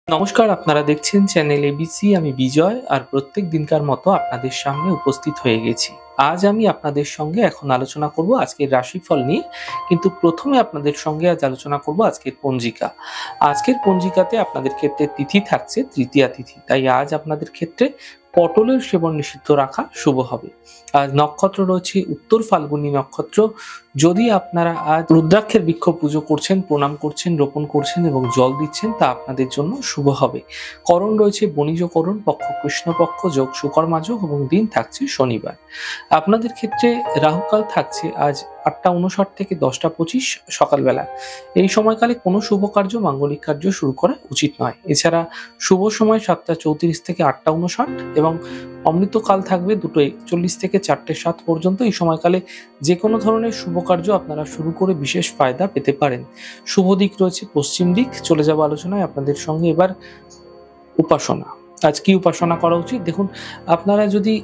নমস্কার, আপনারা দেখছেন চ্যানেল এবিসি। আমি বিজয়, আর প্রত্যেক দিনকার মতো আপনাদের সামনে উপস্থিত হয়ে গেছি। আজ আমি আপনাদের সঙ্গে এখন আলোচনা করব আজকের রাশিফল নিয়ে, কিন্তু প্রথমে আপনাদের সঙ্গে আজ আলোচনা করব আজকের পঞ্জিকা। আজকের পঞ্জিকাতে আপনাদের ক্ষেত্রে তিথি থাকছে তৃতীয়া তিথি, তাই আজ আপনাদের ক্ষেত্রে পটলের সেবন নিষিদ্ধ রাখা শুভ হবে। আজ নক্ষত্র রয়েছে উত্তর ফাল্গুনী নক্ষত্র। যদি আপনারা আজ রুদ্রাক্ষের বৃক্ষ পুজো করছেন, প্রণাম করছেন, রোপণ করছেন এবং জল দিচ্ছেন, তা আপনাদের জন্য শুভ হবে। করণ রয়েছে বণিজ করণ, পক্ষ কৃষ্ণপক্ষ, যোগ সুকর্মা যোগ এবং দিন থাকছে শনিবার। আপনাদের ক্ষেত্রে রাহুকাল থাকছে আজ 8:59 থেকে 10:25 সকালবেলা। এই সময়কালে কোনো শুভ কার্য, মাঙ্গলিক কার্য শুরু করা উচিত নয়। এছাড়া শুভ সময় 7:34 থেকে 8:59 এবং অমৃতকাল থাকবে 2:41 থেকে 4:07 পর্যন্ত। এই সময়কালে যে কোনো ধরনের শুভ কার্য আপনারা শুরু করে বিশেষ ফায়দা পেতে পারেন। শুভ দিক রয়েছে পশ্চিম দিক। চলে যাব আলোচনায় আপনাদের সঙ্গে এবার উপাসনা। আজ কি উপাসনা করা উচিত? দেখুন, আপনারা যদি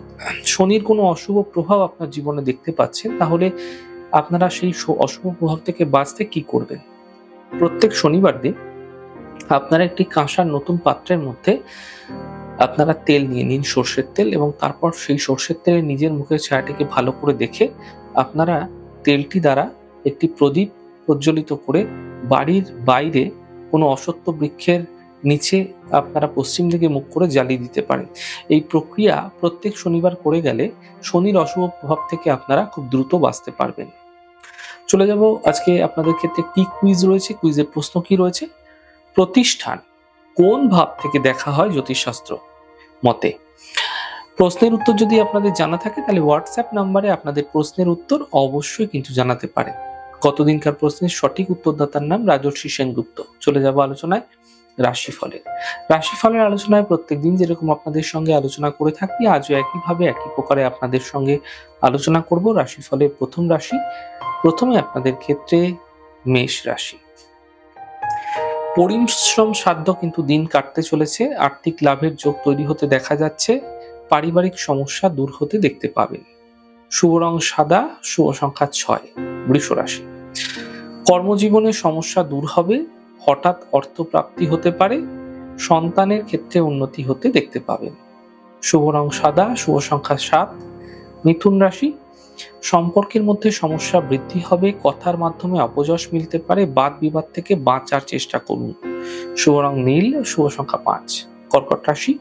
শনির কোনো অশুভ প্রভাব আপনার জীবনে দেখতে পাচ্ছেন, তাহলে আপনারা সেই অশুভ প্রভাব থেকে বাঁচতে কি করবেন? প্রত্যেক শনিবার দিন আপনারা একটি কাঁসার নতুন পাত্রের মধ্যে আপনারা তেল নিয়ে নিন, সর্ষের তেল, এবং তারপর সেই সর্ষের তেলে নিজের মুখের ছায়াটিকে ভালো করে দেখে আপনারা তেলটি দ্বারা একটি প্রদীপ প্রজ্বলিত করে বাড়ির বাইরে কোনো অশ্বত্থ বৃক্ষের নিচে আপনারা পশ্চিম দিকে মুখ করে জ্বালিয়ে দিতে পারেন। এই প্রক্রিয়া প্রত্যেক শনিবার করে গেলে শনির অশুভ প্রভাব থেকে আপনারা খুব দ্রুত বাঁচতে পারবেন। চলে যাব আজকে আপনাদের ক্ষেত্রে কি কুইজ রয়েছে। কুইজের প্রশ্ন কি রয়েছে? প্রতিষ্ঠান কোন ভাব থেকে দেখা হয় জ্যোতিষশাস্ত্র মতে? প্রশ্নের উত্তর যদি আপনাদের জানা থাকে, তাহলে হোয়াটসঅ্যাপ নাম্বারে আপনাদের প্রশ্নের উত্তর অবশ্যই কিন্তু জানাতে পারেন। গতদিনকার প্রশ্নের সঠিক উত্তরদাতার নাম রাজর্ষি সেনগুপ্ত। চলে যাব আলোচনায় রাশিফলের। রাশিফলের আলোচনায় প্রত্যেকদিন যেরকম আপনাদের সঙ্গে আলোচনা করে থাকি, আজও একইভাবে একই প্রকারে আপনাদের সঙ্গে আলোচনা করব রাশিফলের প্রথম রাশি। প্রথমে আপনাদের ক্ষেত্রে মেষ রাশি। পরিশ্রম সাধ্য কিন্তু দিন কাটতে চলেছে। আর্থিক লাভের যোগ তৈরি হতে দেখা যাচ্ছে। পারিবারিক সমস্যা দূর হতে দেখতে পাবেন। শুভ রং সাদা, শুভ সংখ্যা 6। বৃষ রাশি। কর্মজীবনে সমস্যা দূর হবে। হঠাৎ অর্থ প্রাপ্তি হতে পারে। সন্তানের ক্ষেত্রে উন্নতি হতে দেখতে পাবেন। শুভ রং সাদা, শুভ সংখ্যা 7। মিথুন রাশি। সম্পর্কের মধ্যে সমস্যা বৃদ্ধি হবে। কথার মাধ্যমে অপযশ মিলতে পারে। বাদ বিবাদ থেকে বাঁচার চেষ্টা করুন। শুভ রং নীল, শুভ সংখ্যা 5। কর্কট রাশি।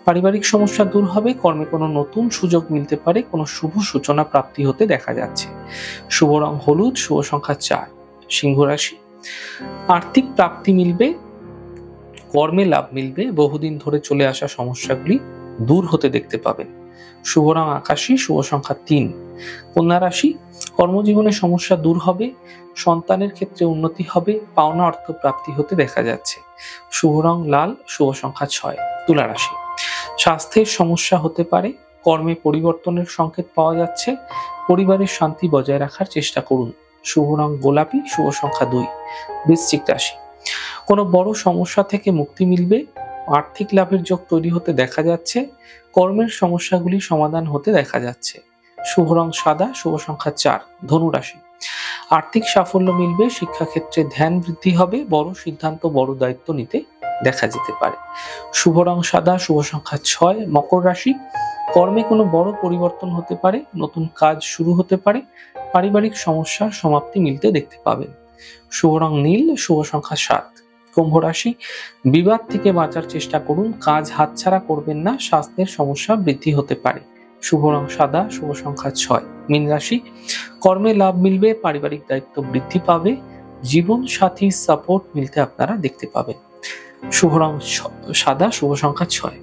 পারিবারিক সমস্যা দূর হবে। কর্মে কোনো নতুন সুযোগ মিলতে পারে। কোনো শুভ সূচনা প্রাপ্তি হতে দেখা যাচ্ছে। শুভ রং হলুদ, শুভ সংখ্যা 4। সিংহ রাশি। আর্থিক প্রাপ্তি মিলবে। কর্মে লাভ মিলবে। বহুদিন ধরে চলে আসা সমস্যাগুলি দূর হতে দেখতে পাবেন। শুভ রং আকাশী, শুভ সংখ্যা 3। কন্যা রাশি। কর্মজীবনে সমস্যা দূর হবে। সন্তানের ক্ষেত্রে উন্নতি হবে। পাওনা অর্থ প্রাপ্তি হতে দেখা যাচ্ছে। শুভ রং লাল, শুভ সংখ্যা 6। তুলা রাশি। স্বাস্থ্যের সমস্যা হতে পারে। কর্মে পরিবর্তনের সংকেত পাওয়া যাচ্ছে। পরিবারের শান্তি বজায় রাখার চেষ্টা করুন। শুভ রং গোলাপি, শুভ সংখ্যা 2। বৃশ্চিক রাশি। কোনো বড় সমস্যা থেকে মুক্তি মিলবে। আর্থিক লাভের যোগ তৈরি হতে দেখা যাচ্ছে। কর্মের সমস্যাগুলি সমাধান হতে দেখা যাচ্ছে। শুভ রং সাদা, শুভ সংখ্যা 4। ধনু রাশি। আর্থিক সাফল্য মিলবে। শিক্ষাক্ষেত্রে ধ্যান বৃদ্ধি হবে। বড় সিদ্ধান্ত, বড় দায়িত্ব নিতে দেখা যেতে পারে। শুভ রং সাদা, শুভ সংখ্যা 6। মকর রাশি। কর্মে কোনো বড় পরিবর্তন হতে পারে। নতুন কাজ শুরু হতে পারে। পারিবারিক সমস্যার সমাপ্তি মিলতে দেখতে পাবেন। শুভ রং নীল, শুভ সংখ্যা 7। কুম্ভ রাশি। বিবাদ থেকে বাঁচার চেষ্টা করুন। কাজ হাতছাড়া করবেন না। স্বাস্থ্যের সমস্যা বৃদ্ধি হতে পারে। শুভ রং সাদা, শুভ সংখ্যা 6। মীন রাশি। কর্মে লাভ মিলবে। পারিবারিক দায়িত্ব বৃদ্ধি পাবে। জীবন সাথী সাপোর্ট মিলতে আপনারা দেখতে পাবেন। শুভ রং সাদা, শুভ সংখ্যা 6।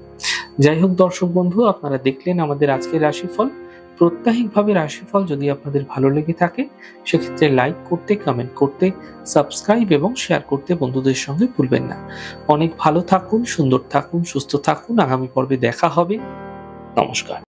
যাই হোক দর্শক বন্ধু, আপনারা দেখলেন আমাদের আজকের রাশিফল। প্রত্যাহিকভাবে রাশিফল যদি আপনাদের ভালো লেগে থাকে, সেক্ষেত্রে লাইক করতে, কমেন্ট করতে, সাবস্ক্রাইব এবং শেয়ার করতে বন্ধুদের সঙ্গে ভুলবেন না। অনেক ভালো থাকুন, সুন্দর থাকুন, সুস্থ থাকুন। আগামী পর্বে দেখা হবে। নমস্কার।